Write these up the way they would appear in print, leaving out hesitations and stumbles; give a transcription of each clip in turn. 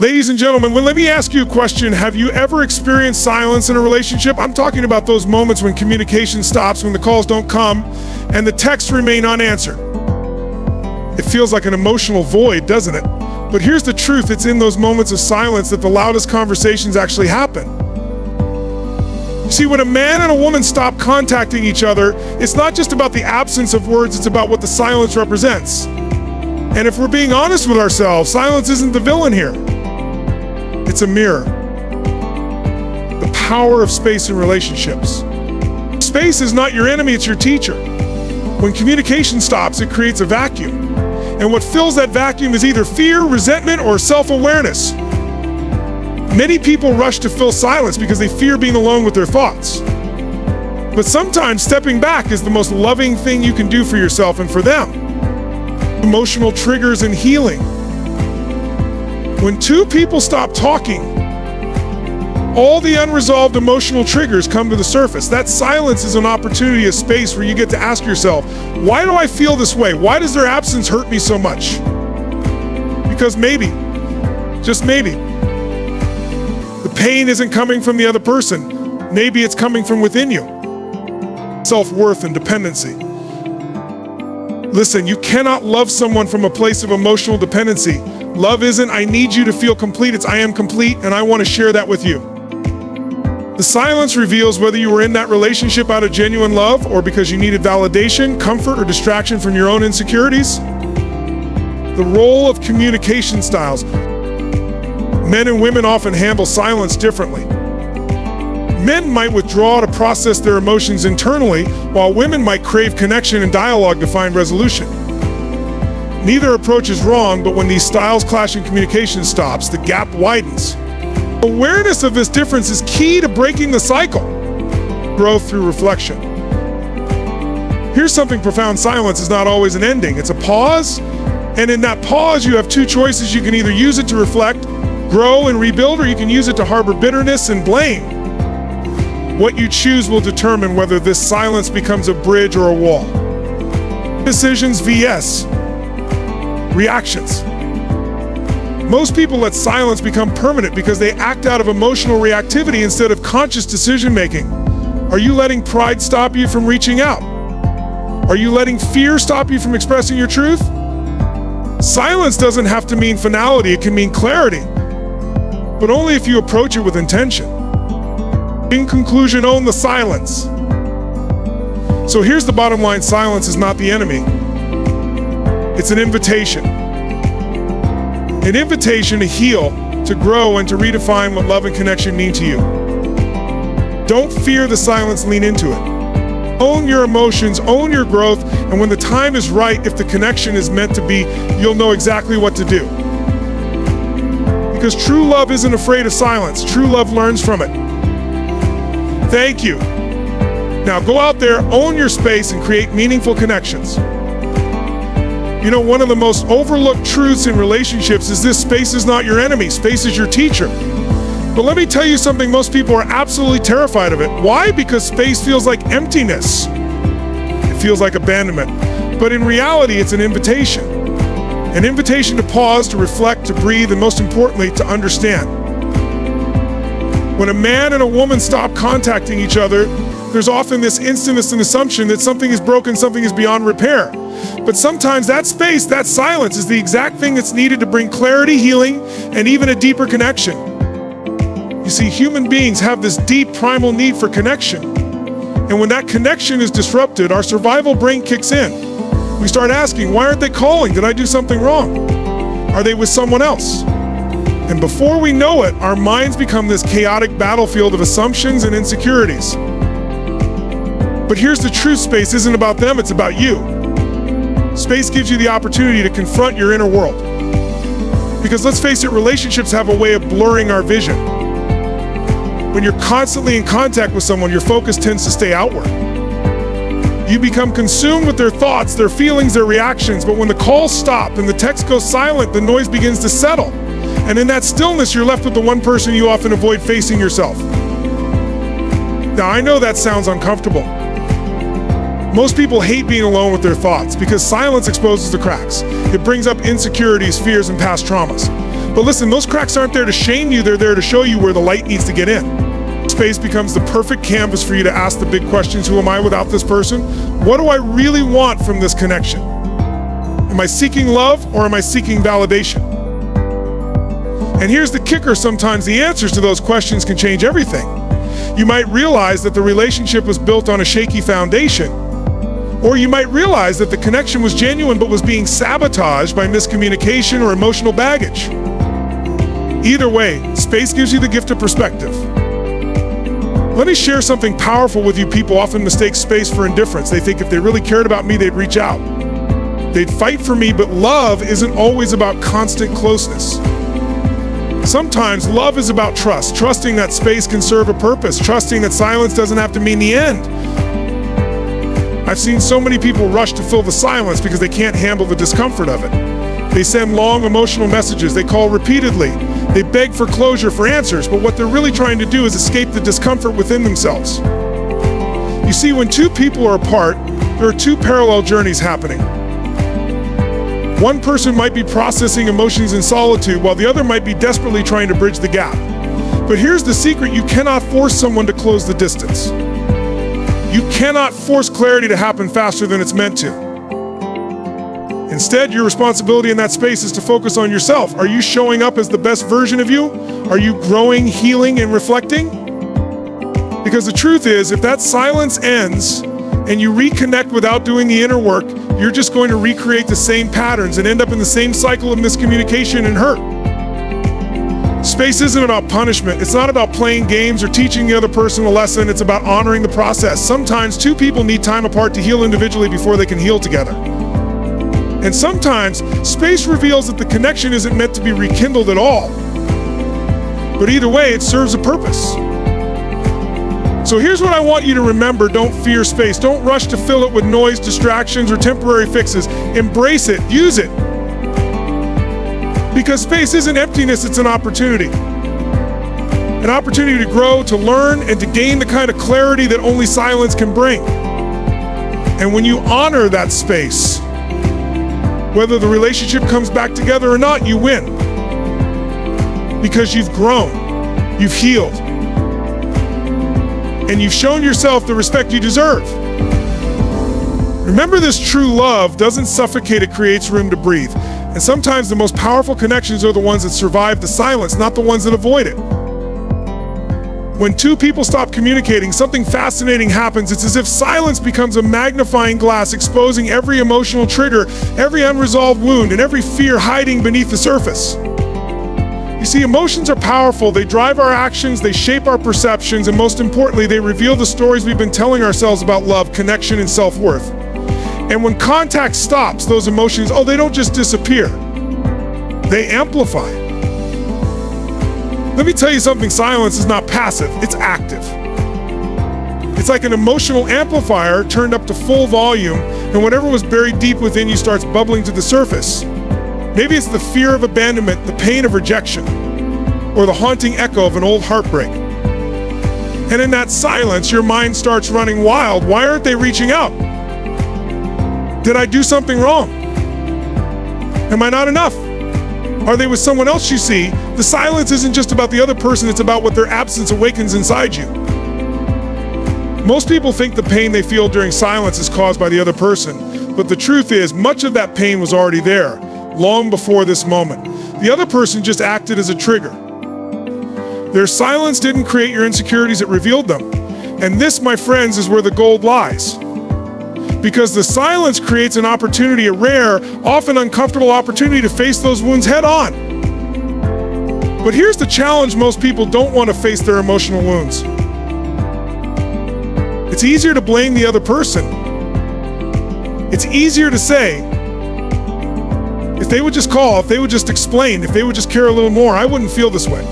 Ladies and gentlemen, let me ask you a question. Have you ever experienced silence in a relationship? I'm talking about those moments when communication stops, when the calls don't come, and the texts remain unanswered. It feels like an emotional void, doesn't it? But here's the truth. It's in those moments of silence that the loudest conversations actually happen. See, when a man and a woman stop contacting each other, it's not just about the absence of words, it's about what the silence represents. And if we're being honest with ourselves, silence isn't the villain here. It's a mirror. The power of space in relationships. Space is not your enemy, it's your teacher. When communication stops, it creates a vacuum. And what fills that vacuum is either fear, resentment, or self-awareness. Many people rush to fill silence because they fear being alone with their thoughts. But sometimes stepping back is the most loving thing you can do for yourself and for them. Emotional triggers and healing. When two people stop talking, all the unresolved emotional triggers come to the surface. That silence is an opportunity, a space where you get to ask yourself, why do I feel this way? Why does their absence hurt me so much? Because maybe, just maybe, the pain isn't coming from the other person. Maybe it's coming from within you. Self-worth and dependency. Listen, you cannot love someone from a place of emotional dependency. Love isn't, I need you to feel complete. It's, I am complete, and I want to share that with you. The silence reveals whether you were in that relationship out of genuine love or because you needed validation, comfort, or distraction from your own insecurities. The role of communication styles. Men and women often handle silence differently. Men might withdraw to process their emotions internally, while women might crave connection and dialogue to find resolution. Neither approach is wrong, but when these styles clash and communication stops, the gap widens. Awareness of this difference is key to breaking the cycle. Growth through reflection. Here's something profound. Silence is not always an ending. It's a pause, and in that pause, you have two choices. You can either use it to reflect, grow, and rebuild, or you can use it to harbor bitterness and blame. What you choose will determine whether this silence becomes a bridge or a wall. Decisions vs. reactions. Most people let silence become permanent because they act out of emotional reactivity instead of conscious decision-making. Are you letting pride stop you from reaching out? Are you letting fear stop you from expressing your truth? Silence doesn't have to mean finality, it can mean clarity, but only if you approach it with intention. In conclusion, own the silence. So here's the bottom line: silence is not the enemy. It's an invitation. An invitation to heal, to grow, and to redefine what love and connection mean to you. Don't fear the silence, lean into it. Own your emotions, own your growth, and when the time is right, if the connection is meant to be, you'll know exactly what to do. Because true love isn't afraid of silence. True love learns from it. Thank you. Now go out there, own your space, and create meaningful connections. You know, one of the most overlooked truths in relationships is this: space is not your enemy, space is your teacher. But let me tell you something, most people are absolutely terrified of it. Why? Because space feels like emptiness. It feels like abandonment. But in reality, it's an invitation. An invitation to pause, to reflect, to breathe, and most importantly, to understand. When a man and a woman stop contacting each other, there's often this instant assumption that something is broken, something is beyond repair. But sometimes that space, that silence, is the exact thing that's needed to bring clarity, healing, and even a deeper connection. You see, human beings have this deep primal need for connection. And when that connection is disrupted, our survival brain kicks in. We start asking, why aren't they calling? Did I do something wrong? Are they with someone else? And before we know it, our minds become this chaotic battlefield of assumptions and insecurities. But here's the truth: space isn't about them, it's about you. Space gives you the opportunity to confront your inner world. Because let's face it, relationships have a way of blurring our vision. When you're constantly in contact with someone, your focus tends to stay outward. You become consumed with their thoughts, their feelings, their reactions, but when the calls stop and the text goes silent, the noise begins to settle. And in that stillness, you're left with the one person you often avoid facing, yourself. Now, I know that sounds uncomfortable. Most people hate being alone with their thoughts because silence exposes the cracks. It brings up insecurities, fears, and past traumas. But listen, those cracks aren't there to shame you, they're there to show you where the light needs to get in. Space becomes the perfect canvas for you to ask the big questions. Who am I without this person? What do I really want from this connection? Am I seeking love or am I seeking validation? And here's the kicker, sometimes the answers to those questions can change everything. You might realize that the relationship was built on a shaky foundation, or you might realize that the connection was genuine but was being sabotaged by miscommunication or emotional baggage. Either way, space gives you the gift of perspective. Let me share something powerful with you. People often mistake space for indifference. They think if they really cared about me, they'd reach out. They'd fight for me, but love isn't always about constant closeness. Sometimes love is about trust, trusting that space can serve a purpose, trusting that silence doesn't have to mean the end. I've seen so many people rush to fill the silence because they can't handle the discomfort of it. They send long emotional messages, they call repeatedly, they beg for closure, for answers, but what they're really trying to do is escape the discomfort within themselves. You see, when two people are apart, there are two parallel journeys happening. One person might be processing emotions in solitude, while the other might be desperately trying to bridge the gap. But here's the secret: you cannot force someone to close the distance. You cannot force clarity to happen faster than it's meant to. Instead, your responsibility in that space is to focus on yourself. Are you showing up as the best version of you? Are you growing, healing, and reflecting? Because the truth is, if that silence ends and you reconnect without doing the inner work, you're just going to recreate the same patterns and end up in the same cycle of miscommunication and hurt. Space isn't about punishment. It's not about playing games or teaching the other person a lesson. It's about honoring the process. Sometimes two people need time apart to heal individually before they can heal together. And sometimes space reveals that the connection isn't meant to be rekindled at all. But either way, it serves a purpose. So here's what I want you to remember: don't fear space. Don't rush to fill it with noise, distractions, or temporary fixes. Embrace it, use it. Because space isn't emptiness, it's an opportunity. An opportunity to grow, to learn, and to gain the kind of clarity that only silence can bring. And when you honor that space, whether the relationship comes back together or not, you win. Because you've grown, you've healed, and you've shown yourself the respect you deserve. Remember this: true love doesn't suffocate, it creates room to breathe. And sometimes the most powerful connections are the ones that survive the silence, not the ones that avoid it. When two people stop communicating, something fascinating happens. It's as if silence becomes a magnifying glass, exposing every emotional trigger, every unresolved wound, and every fear hiding beneath the surface. You see, emotions are powerful. They drive our actions, they shape our perceptions, and most importantly, they reveal the stories we've been telling ourselves about love, connection, and self-worth. And when contact stops, those emotions, they don't just disappear. They amplify. Let me tell you something: silence is not passive, it's active. It's like an emotional amplifier turned up to full volume, and whatever was buried deep within you starts bubbling to the surface. Maybe it's the fear of abandonment, the pain of rejection, or the haunting echo of an old heartbreak. And in that silence, your mind starts running wild. Why aren't they reaching out? Did I do something wrong? Am I not enough? Are they with someone else? You see, the silence isn't just about the other person, it's about what their absence awakens inside you. Most people think the pain they feel during silence is caused by the other person, but the truth is, much of that pain was already there, long before this moment. The other person just acted as a trigger. Their silence didn't create your insecurities, it revealed them. And this, my friends, is where the gold lies. Because the silence creates an opportunity, a rare, often uncomfortable opportunity to face those wounds head on. But here's the challenge: most people don't want to face their emotional wounds. It's easier to blame the other person. It's easier to say, if they would just call, if they would just explain, if they would just care a little more, I wouldn't feel this way.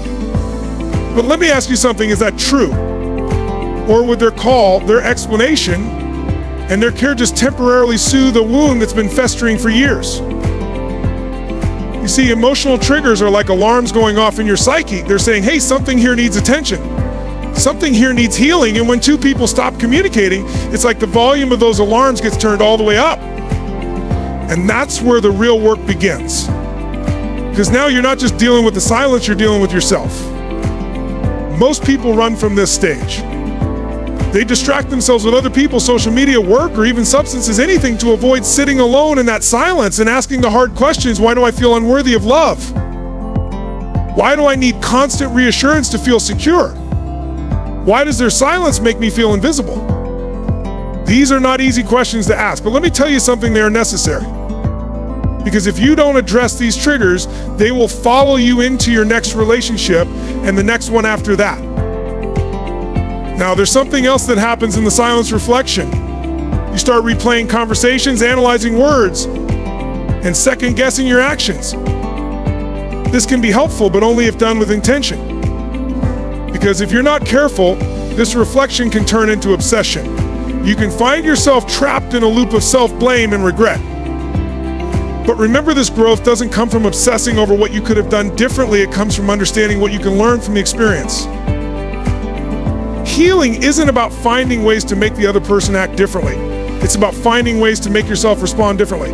But let me ask you something: is that true? Or would their call, their explanation, and their care just temporarily soothe a wound that's been festering for years? You see, emotional triggers are like alarms going off in your psyche. They're saying, hey, something here needs attention. Something here needs healing. And when two people stop communicating, it's like the volume of those alarms gets turned all the way up. And that's where the real work begins. Because now you're not just dealing with the silence, you're dealing with yourself. Most people run from this stage. They distract themselves with other people, social media, work, or even substances, anything to avoid sitting alone in that silence and asking the hard questions. Why do I feel unworthy of love? Why do I need constant reassurance to feel secure? Why does their silence make me feel invisible? These are not easy questions to ask, but let me tell you something, they are necessary. Because if you don't address these triggers, they will follow you into your next relationship and the next one after that. Now, there's something else that happens in the silence reflection. You start replaying conversations, analyzing words, and second-guessing your actions. This can be helpful, but only if done with intention. Because if you're not careful, this reflection can turn into obsession. You can find yourself trapped in a loop of self-blame and regret. But remember, this growth doesn't come from obsessing over what you could have done differently. It comes from understanding what you can learn from the experience. Healing isn't about finding ways to make the other person act differently. It's about finding ways to make yourself respond differently.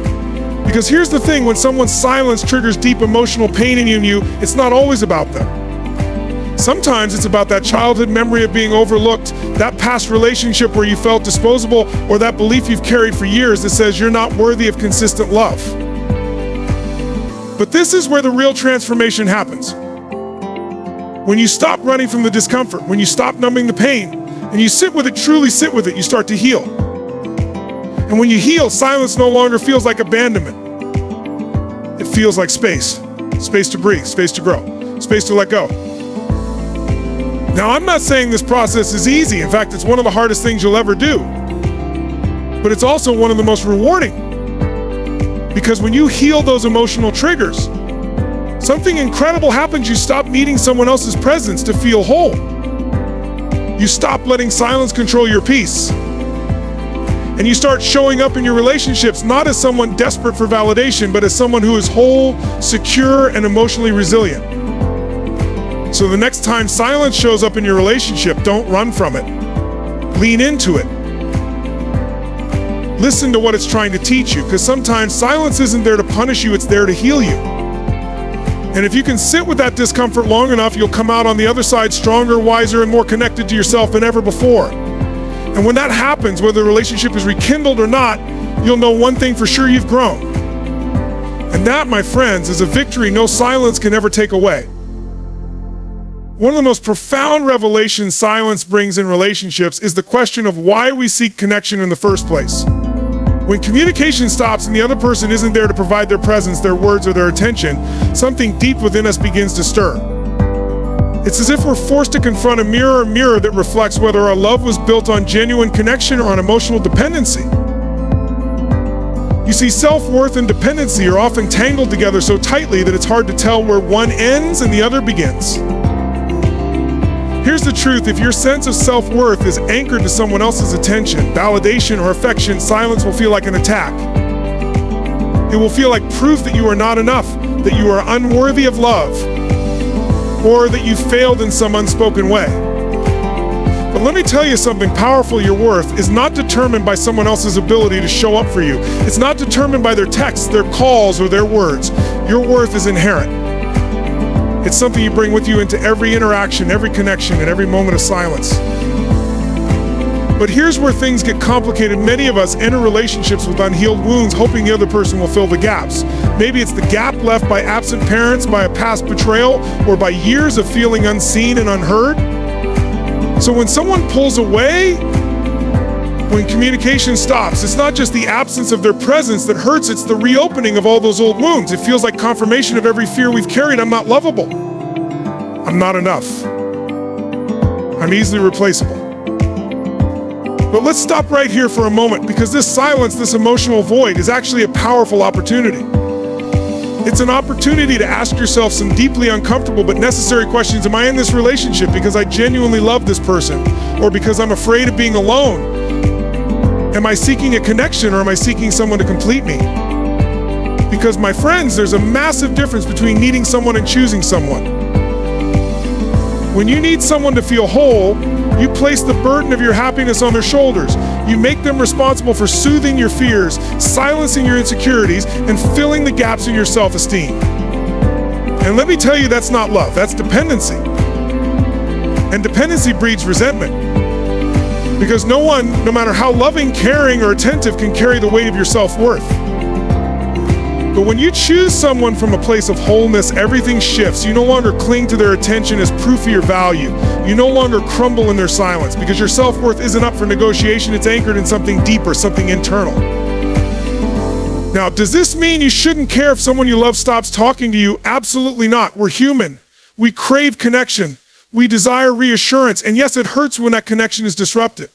Because here's the thing, when someone's silence triggers deep emotional pain in you, it's not always about them. Sometimes it's about that childhood memory of being overlooked, that past relationship where you felt disposable, or that belief you've carried for years that says you're not worthy of consistent love. But this is where the real transformation happens. When you stop running from the discomfort, when you stop numbing the pain, and you sit with it, truly sit with it, you start to heal. And when you heal, silence no longer feels like abandonment. It feels like space. Space to breathe, space to grow, space to let go. Now, I'm not saying this process is easy. In fact, it's one of the hardest things you'll ever do. But it's also one of the most rewarding. Because when you heal those emotional triggers, something incredible happens. You stop needing someone else's presence to feel whole. You stop letting silence control your peace. And you start showing up in your relationships not as someone desperate for validation, but as someone who is whole, secure, and emotionally resilient. So the next time silence shows up in your relationship, don't run from it. Lean into it. Listen to what it's trying to teach you, because sometimes silence isn't there to punish you, it's there to heal you. And if you can sit with that discomfort long enough, you'll come out on the other side stronger, wiser, and more connected to yourself than ever before. And when that happens, whether the relationship is rekindled or not, you'll know one thing for sure: you've grown. And that, my friends, is a victory no silence can ever take away. One of the most profound revelations silence brings in relationships is the question of why we seek connection in the first place. When communication stops and the other person isn't there to provide their presence, their words, or their attention, something deep within us begins to stir. It's as if we're forced to confront a mirror that reflects whether our love was built on genuine connection or on emotional dependency. You see, self-worth and dependency are often tangled together so tightly that it's hard to tell where one ends and the other begins. Here's the truth: if your sense of self-worth is anchored to someone else's attention, validation, or affection, silence will feel like an attack. It will feel like proof that you are not enough, that you are unworthy of love, or that you failed in some unspoken way. But let me tell you something powerful: your worth is not determined by someone else's ability to show up for you. It's not determined by their texts, their calls, or their words. Your worth is inherent. It's something you bring with you into every interaction, every connection, and every moment of silence. But here's where things get complicated. Many of us enter relationships with unhealed wounds, hoping the other person will fill the gaps. Maybe it's the gap left by absent parents, by a past betrayal, or by years of feeling unseen and unheard. So when someone pulls away, when communication stops, it's not just the absence of their presence that hurts, it's the reopening of all those old wounds. It feels like confirmation of every fear we've carried. I'm not lovable. I'm not enough. I'm easily replaceable. But let's stop right here for a moment, because this silence, this emotional void, is actually a powerful opportunity. It's an opportunity to ask yourself some deeply uncomfortable but necessary questions. Am I in this relationship because I genuinely love this person, or because I'm afraid of being alone? Am I seeking a connection, or am I seeking someone to complete me? Because, my friends, there's a massive difference between needing someone and choosing someone. When you need someone to feel whole, you place the burden of your happiness on their shoulders. You make them responsible for soothing your fears, silencing your insecurities, and filling the gaps in your self-esteem. And let me tell you, that's not love, that's dependency. And dependency breeds resentment. Because no one, no matter how loving, caring, or attentive, can carry the weight of your self-worth. But when you choose someone from a place of wholeness, everything shifts. You no longer cling to their attention as proof of your value. You no longer crumble in their silence, because your self-worth isn't up for negotiation. It's anchored in something deeper, something internal. Now, does this mean you shouldn't care if someone you love stops talking to you? Absolutely not. We're human. We crave connection. We desire reassurance. And yes, it hurts when that connection is disrupted.